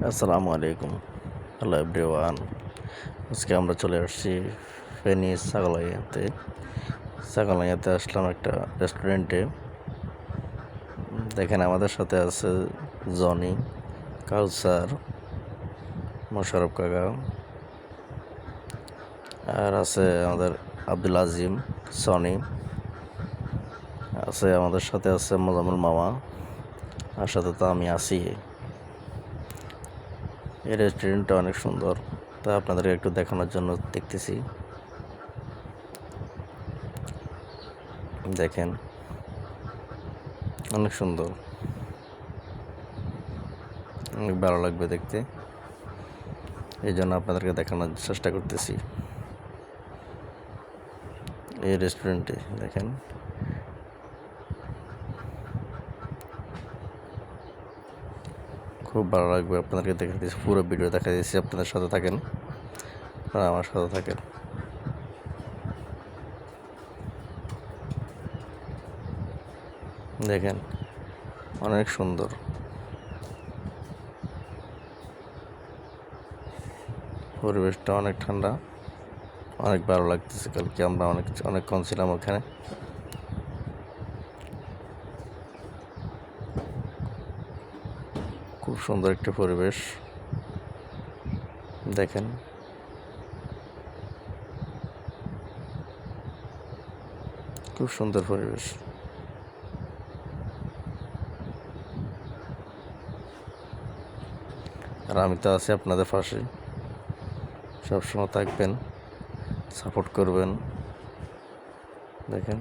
আসসালামু আলাইকুম। Hello everyone. আজকে আমরা চলে আসছি ফেনী ছাগলাইয়াতে। ছাগলাইয়াতে আসলাম একটা রেস্টুরেন্টে। দেখেন আমাদের সাথে আছে জনি, কাউসার, মোশারফ কাকা, আর আছে আমাদের আব্দুল আজিম, সনি, আছে আমাদের সাথে আছে মোজাম্মেল মামা, আর সাথে তো আমি আছি। এই রেস্টুরেন্টটা অনেক সুন্দর, তা আপনাদেরকে একটু দেখানোর জন্য দেখতেছি। দেখেন অনেক সুন্দর, অনেক ভালো লাগবে দেখতে, এই জন্য আপনাদেরকে দেখানোর চেষ্টা করতেছি। এই রেস্টুরেন্টে দেখেন খুব ভালো লাগবে, আপনাদেরকে দেখা দিচ্ছি, পুরো ভিডিও দেখা দিচ্ছি, আপনাদের সাথে থাকেন আর আমার সাথে থাকেন। দেখেন অনেক সুন্দর, পরিবেশটা অনেক ঠান্ডা, অনেক ভালো লাগতেছে। কালকে আমরা অনেকক্ষণ ছিলাম ওখানে। খুব সুন্দর একটা পরিবেশ, দেখেন খুব সুন্দর পরিবেশ। আর আমি তো আছি আপনাদের পাশে, সবসময় থাকবেন, সাপোর্ট করবেন। দেখেন